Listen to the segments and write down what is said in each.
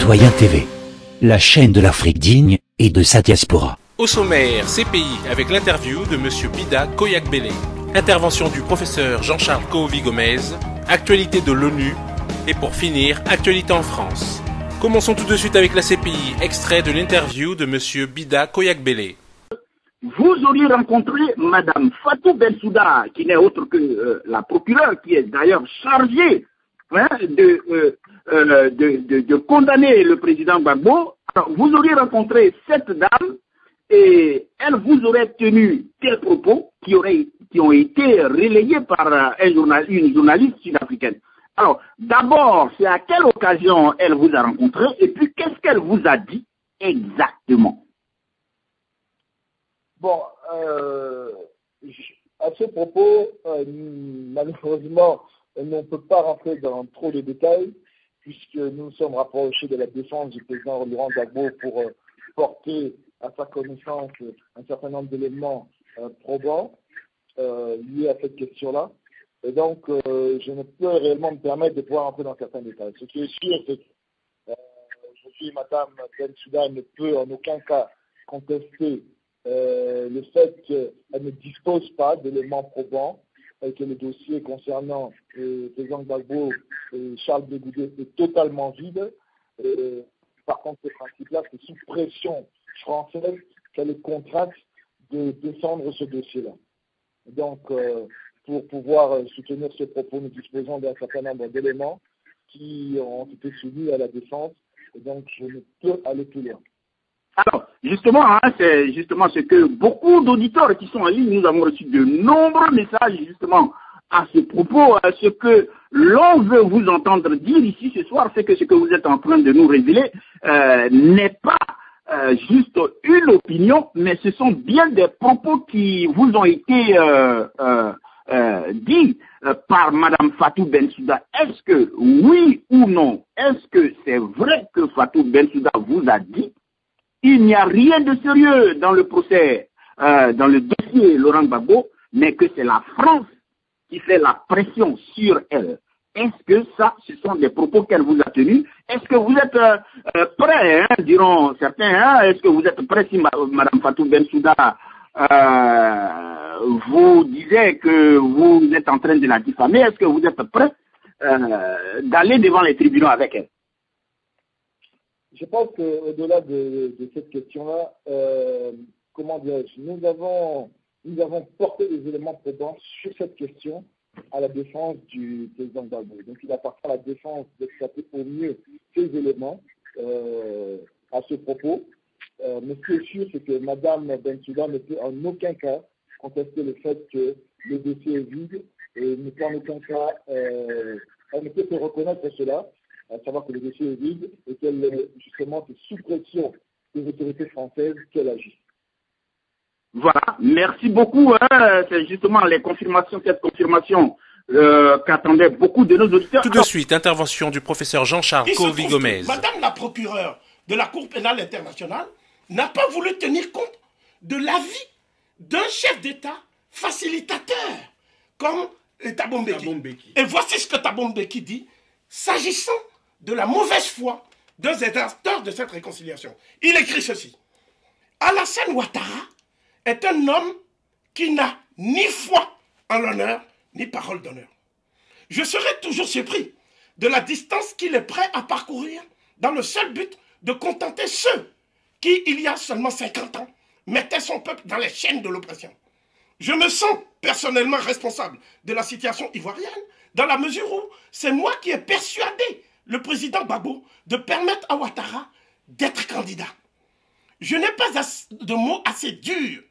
Citoyen TV, la chaîne de l'Afrique digne et de sa diaspora. Au sommaire, CPI avec l'interview de M. Bida Koyak-Bellé. Intervention du professeur Jean-Charles Kohovi-Gomez. Actualité de l'ONU. Et pour finir, actualité en France. Commençons tout de suite avec la CPI, extrait de l'interview de M. Bida Koyak-Bellé. Vous auriez rencontré Mme Fatou Bensouda, qui n'est autre que la procureure, qui est d'ailleurs chargée de condamner le président Gbagbo. Alors, vous auriez rencontré cette dame et elle vous aurait tenu des propos qui ont été relayés par une journaliste sud-africaine. Alors, d'abord, c'est à quelle occasion elle vous a rencontré et puis qu'est-ce qu'elle vous a dit exactement? Bon, à ce propos, malheureusement, on ne peut pas rentrer dans trop de détails puisque nous nous sommes rapprochés de la défense du président Laurent Gbagbo pour porter à sa connaissance un certain nombre d'éléments probants liés à cette question-là. Et donc, je ne peux réellement me permettre de pouvoir entrer dans certains détails. Ce qui est sûr, c'est que aujourd'hui, Mme Bensouda ne peut en aucun cas contester le fait qu'elle ne dispose pas d'éléments probants et que le dossier concernant le président Gbagbo et Charles Blé Goudé est totalement vide. Par contre, ce principe-là, c'est sous pression française qu'elle est contrainte de défendre ce dossier-là. Donc, pour pouvoir soutenir ce propos, nous disposons d'un certain nombre d'éléments qui ont été soumis à la défense. Et donc, je ne peux aller plus loin. Alors, justement, c'est justement ce que beaucoup d'auditeurs qui sont en ligne, nous avons reçu de nombreux messages justement à ce propos. Ce que l'on veut vous entendre dire ici ce soir, c'est que ce que vous êtes en train de nous révéler n'est pas juste une opinion, mais ce sont bien des propos qui vous ont été dits par Mme Fatou Bensouda. Est-ce que, oui ou non, est-ce que c'est vrai que Fatou Bensouda vous a dit il n'y a rien de sérieux dans le procès, dans le dossier Laurent Gbagbo, mais que c'est la France qui fait la pression sur elle? Est-ce que ça, ce sont des propos qu'elle vous a tenus? Est-ce que vous êtes prêt, diront certains, est-ce que vous êtes prêt si Mme Fatou Bensouda vous disait que vous êtes en train de la diffamer? Est-ce que vous êtes prêt d'aller devant les tribunaux avec elle? Je pense qu'au-delà de cette question-là, comment dirais-je, nous avons porté des éléments probants sur cette question à la défense du président Gbagbo. Donc il appartient à la défense d'exploiter au mieux ces éléments à ce propos. Mais ce qui est sûr, c'est que Mme Bensouda ne peut en aucun cas contester le fait que le dossier est vide et ne peut en aucun cas, elle ne peut que reconnaître cela, à savoir que le dossier est vide et qu'elle, justement, c'est sous pression des autorités françaises qu'elle agit. Voilà, merci beaucoup. C'est justement les confirmations, cette confirmation qu'attendaient beaucoup de nos auditeurs. Tout de suite, intervention du professeur Jean-Charles Kohovi-Gomez. Madame la procureure de la Cour pénale internationale n'a pas voulu tenir compte de l'avis d'un chef d'État facilitateur comme Thabo Mbeki. Et voici ce que Thabo Mbeki dit s'agissant de la mauvaise foi d'un acteurs de cette réconciliation. Il écrit ceci. Alassane Ouattara est un homme qui n'a ni foi en l'honneur, ni parole d'honneur. Je serai toujours surpris de la distance qu'il est prêt à parcourir dans le seul but de contenter ceux qui, il y a seulement 50 ans, mettaient son peuple dans les chaînes de l'oppression. Je me sens personnellement responsable de la situation ivoirienne dans la mesure où c'est moi qui ai persuadé le président Gbagbo de permettre à Ouattara d'être candidat. Je n'ai pas de mots assez durs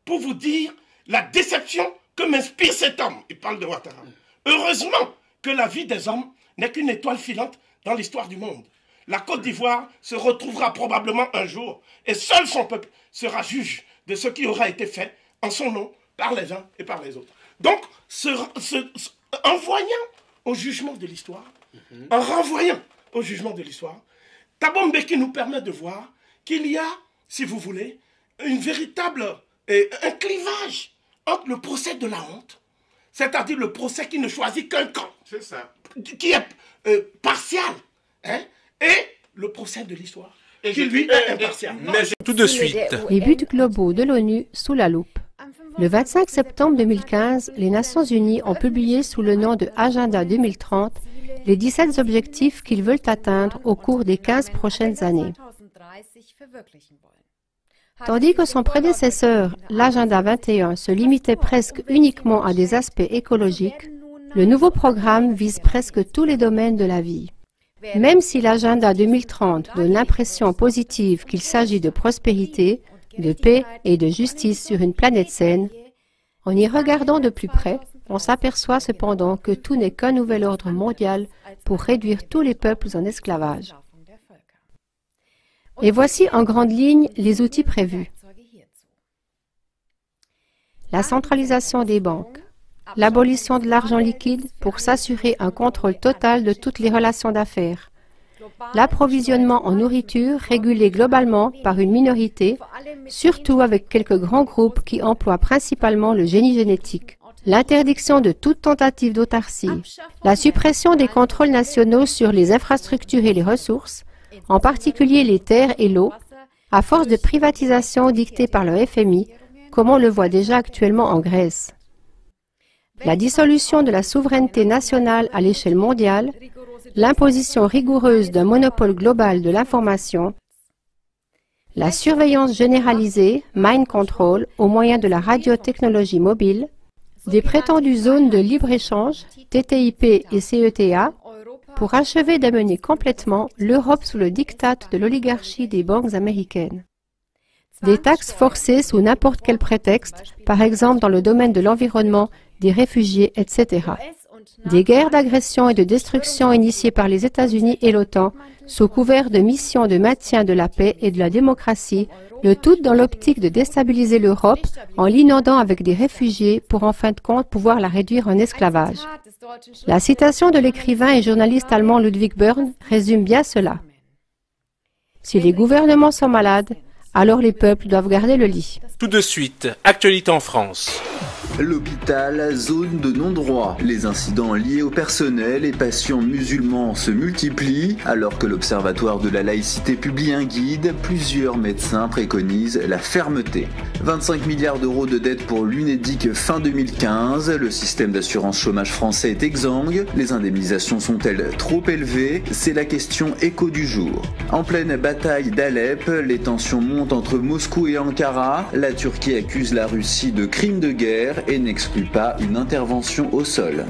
pour vous dire la déception que m'inspire cet homme. Il parle de Ouattara. Heureusement que la vie des hommes n'est qu'une étoile filante dans l'histoire du monde. La Côte d'Ivoire se retrouvera probablement un jour et seul son peuple sera juge de ce qui aura été fait en son nom par les uns et par les autres. Donc, en voyant au jugement de l'histoire, en renvoyant au jugement de l'histoire, Thabo Mbeki nous permet de voir qu'il y a, si vous voulez, une véritable un clivage entre le procès de la honte, c'est-à-dire le procès qui ne choisit qu'un camp, C'est ça. qui est partial, et le procès de l'histoire. Et qui lui est impartial. Tout de suite. Les buts globaux de l'ONU sous la loupe. Le 25 septembre 2015, les Nations Unies ont publié sous le nom de Agenda 2030 les 17 objectifs qu'ils veulent atteindre au cours des 15 prochaines années. Tandis que son prédécesseur, l'Agenda 21, se limitait presque uniquement à des aspects écologiques, le nouveau programme vise presque tous les domaines de la vie. Même si l'Agenda 2030 donne l'impression positive qu'il s'agit de prospérité, de paix et de justice sur une planète saine, en y regardant de plus près, on s'aperçoit cependant que tout n'est qu'un nouvel ordre mondial pour réduire tous les peuples en esclavage. Et voici en grande ligne les outils prévus. La centralisation des banques, l'abolition de l'argent liquide pour s'assurer un contrôle total de toutes les relations d'affaires, l'approvisionnement en nourriture régulé globalement par une minorité, surtout avec quelques grands groupes qui emploient principalement le génie génétique, l'interdiction de toute tentative d'autarcie, la suppression des contrôles nationaux sur les infrastructures et les ressources, en particulier les terres et l'eau, à force de privatisation dictée par le FMI, comme on le voit déjà actuellement en Grèce. La dissolution de la souveraineté nationale à l'échelle mondiale, l'imposition rigoureuse d'un monopole global de l'information, la surveillance généralisée, mind control, au moyen de la radiotechnologie mobile, des prétendues zones de libre-échange, TTIP et CETA, pour achever d'amener complètement l'Europe sous le diktat de l'oligarchie des banques américaines. Des taxes forcées sous n'importe quel prétexte, par exemple dans le domaine de l'environnement, des réfugiés, etc. Des guerres d'agression et de destruction initiées par les États-Unis et l'OTAN, sous couvert de missions de maintien de la paix et de la démocratie, le tout dans l'optique de déstabiliser l'Europe en l'inondant avec des réfugiés pour en fin de compte pouvoir la réduire en esclavage. La citation de l'écrivain et journaliste allemand Ludwig Börne résume bien cela. Si les gouvernements sont malades, alors les peuples doivent garder le lit. Tout de suite, actualité en France. L'hôpital, zone de non-droit. Les incidents liés au personnel et patients musulmans se multiplient. Alors que l'Observatoire de la laïcité publie un guide, plusieurs médecins préconisent la fermeté. 25 milliards d'euros de dette pour l'UNEDIC fin 2015. Le système d'assurance chômage français est exsangue. Les indemnisations sont-elles trop élevées? C'est la question écho du jour. En pleine bataille d'Alep, les tensions montent entre Moscou et Ankara. La Turquie accuse la Russie de crimes de guerre et n'exclut pas une intervention au sol.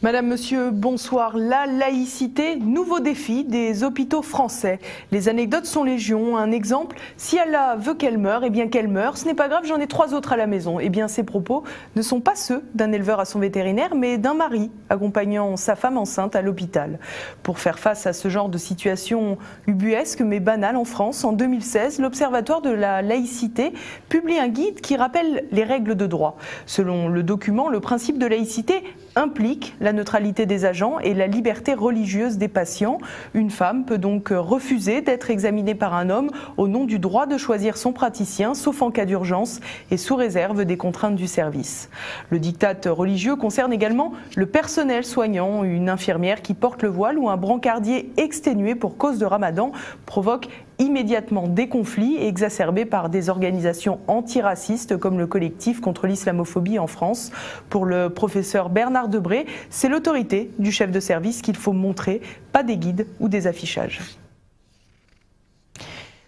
Madame, Monsieur, bonsoir. La laïcité, nouveau défi des hôpitaux français. Les anecdotes sont légion. Un exemple, si Allah veut qu'elle meure, eh bien qu'elle meure. Ce n'est pas grave, j'en ai 3 autres à la maison. Eh bien, ces propos ne sont pas ceux d'un éleveur à son vétérinaire, mais d'un mari accompagnant sa femme enceinte à l'hôpital. Pour faire face à ce genre de situation ubuesque mais banale en France, en 2016, l'Observatoire de la laïcité publie un guide qui rappelle les règles de droit. Selon le document, le principe de laïcité implique la neutralité des agents et la liberté religieuse des patients. Une femme peut donc refuser d'être examinée par un homme au nom du droit de choisir son praticien, sauf en cas d'urgence et sous réserve des contraintes du service. Le diktat religieux concerne également le personnel soignant. Une infirmière qui porte le voile ou un brancardier exténué pour cause de Ramadan provoque immédiatement des conflits exacerbés par des organisations antiracistes comme le collectif contre l'islamophobie en France. Pour le professeur Bernard Debré, c'est l'autorité du chef de service qu'il faut montrer, pas des guides ou des affichages.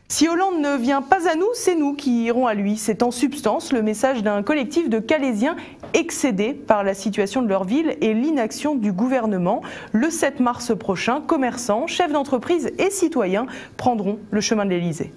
Si Hollande ne vient pas à nous, c'est nous qui irons à lui. C'est en substance le message d'un collectif de Calaisiens excédés par la situation de leur ville et l'inaction du gouvernement. Le 7 mars prochain, commerçants, chefs d'entreprise et citoyens prendront le chemin de l'Élysée.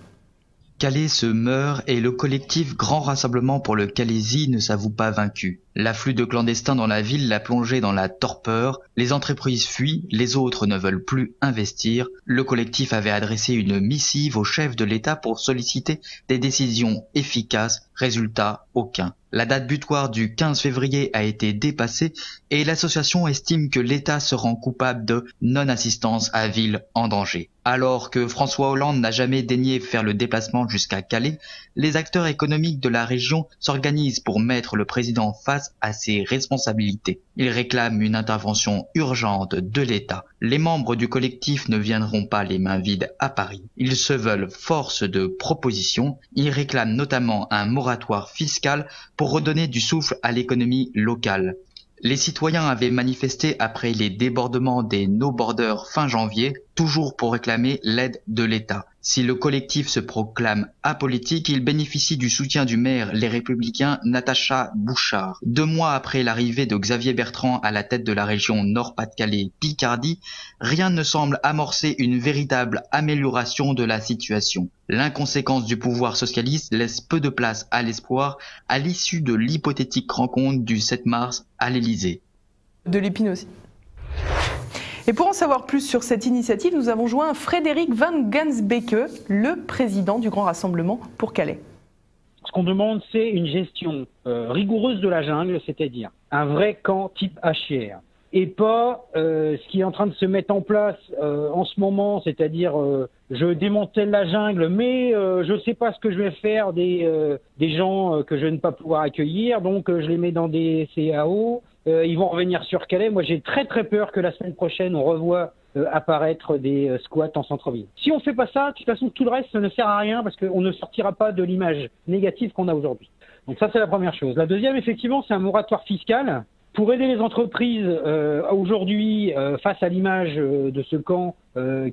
Calais se meurt et le collectif Grand Rassemblement pour le Calaisis ne s'avoue pas vaincu. L'afflux de clandestins dans la ville l'a plongé dans la torpeur. Les entreprises fuient, les autres ne veulent plus investir. Le collectif avait adressé une missive au chef de l'État pour solliciter des décisions efficaces. Résultat, aucun. La date butoir du 15 février a été dépassée et l'association estime que l'État se rend coupable de non-assistance à ville en danger. Alors que François Hollande n'a jamais daigné faire le déplacement jusqu'à Calais, les acteurs économiques de la région s'organisent pour mettre le président face face à ses responsabilités. Il réclame une intervention urgente de l'État. Les membres du collectif ne viendront pas les mains vides à Paris. Ils se veulent force de proposition. Ils réclament notamment un moratoire fiscal pour redonner du souffle à l'économie locale. Les citoyens avaient manifesté après les débordements des No Borders fin janvier, toujours pour réclamer l'aide de l'État. Si le collectif se proclame apolitique, il bénéficie du soutien du maire Les Républicains Natacha Bouchard. 2 mois après l'arrivée de Xavier Bertrand à la tête de la région Nord-Pas-de-Calais-Picardie, rien ne semble amorcer une véritable amélioration de la situation. L'inconséquence du pouvoir socialiste laisse peu de place à l'espoir à l'issue de l'hypothétique rencontre du 7 mars à l'Élysée. De l'épine aussi. Et pour en savoir plus sur cette initiative, nous avons joint Frédéric Van Gansbeke, le président du Grand Rassemblement pour Calais. Ce qu'on demande, c'est une gestion rigoureuse de la jungle, c'est-à-dire un vrai camp type HCR. Et pas ce qui est en train de se mettre en place en ce moment, c'est-à-dire je démantèle la jungle, mais je ne sais pas ce que je vais faire des gens que je ne vais pas pouvoir accueillir, donc je les mets dans des CAO. Ils vont revenir sur Calais. Moi, j'ai très très peur que la semaine prochaine, on revoie apparaître des squats en centre-ville. Si on fait pas ça, de toute façon, tout le reste ça ne sert à rien parce qu'on ne sortira pas de l'image négative qu'on a aujourd'hui. Donc ça, c'est la première chose. La deuxième, effectivement, c'est un moratoire fiscal pour aider les entreprises aujourd'hui face à l'image de ce camp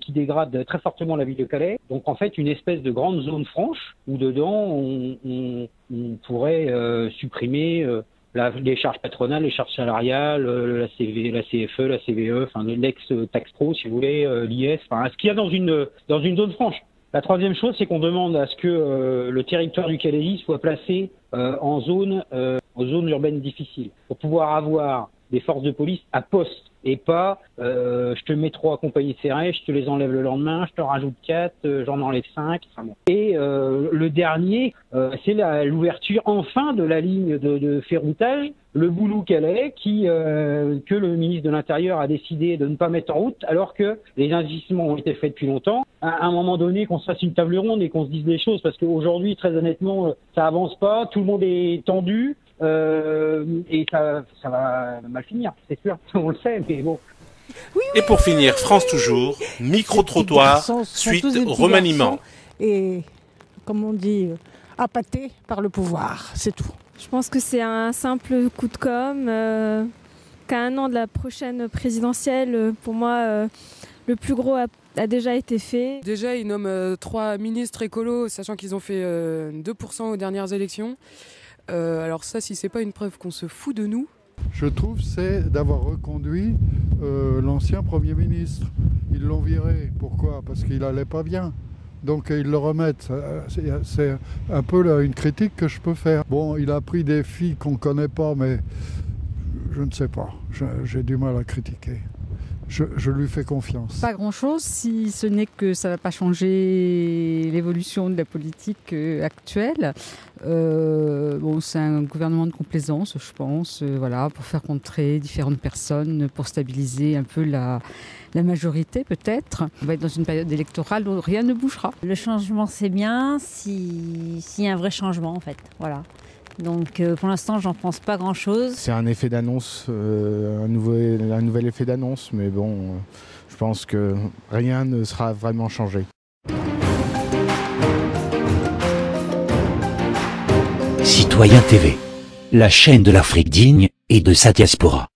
qui dégrade très fortement la ville de Calais. Donc en fait, une espèce de grande zone franche où dedans, on pourrait supprimer les charges patronales, les charges salariales, la CFE, la CVE, enfin l'ex-tax pro, si vous voulez, l'IS, enfin ce qu'il y a dans une zone franche. La troisième chose, c'est qu'on demande à ce que le territoire du Calaisis soit placé en zone urbaine difficile pour pouvoir avoir des forces de police à poste et pas je te mets 3 compagnies serrées, je te les enlève le lendemain, je te rajoute 4, j'en enlève 5. Enfin bon. Et le dernier, c'est l'ouverture enfin de la ligne de ferroutage, le Boulou-Calais, que le ministre de l'Intérieur a décidé de ne pas mettre en route, alors que les investissements ont été faits depuis longtemps. À un moment donné, qu'on se fasse une table ronde et qu'on se dise les choses, parce qu'aujourd'hui, très honnêtement, ça avance pas, tout le monde est tendu. Et ça va mal finir, c'est sûr, on le sait, mais bon. Et pour finir, France Toujours, micro-trottoir, suite remaniement. Et, comme on dit, appâté par le pouvoir, c'est tout. Je pense que c'est un simple coup de com'. Qu'à 1 an de la prochaine présidentielle, pour moi, le plus gros a déjà été fait. Déjà, ils nomment 3 ministres écolos, sachant qu'ils ont fait 2% aux dernières élections. Alors ça, si c'est pas une preuve qu'on se fout de nous. Je trouve c'est d'avoir reconduit l'ancien Premier ministre. Ils l'ont viré. Pourquoi? Parce qu'il allait pas bien. Donc ils le remettent. C'est un peu une critique que je peux faire. Bon, il a pris des filles qu'on connaît pas, mais je ne sais pas. J'ai du mal à critiquer. Je lui fais confiance. Pas grand-chose, si ce n'est que ça ne va pas changer l'évolution de la politique actuelle. C'est un gouvernement de complaisance, je pense, pour faire contrer différentes personnes, pour stabiliser un peu la majorité peut-être. On va être dans une période électorale où rien ne bougera. Le changement, c'est bien s'il y a un vrai changement en fait. Voilà. Donc pour l'instant, j'en pense pas grand-chose. C'est un effet d'annonce, un nouvel effet d'annonce, mais bon, je pense que rien ne sera vraiment changé. Citoyen TV, la chaîne de l'Afrique digne et de sa diaspora.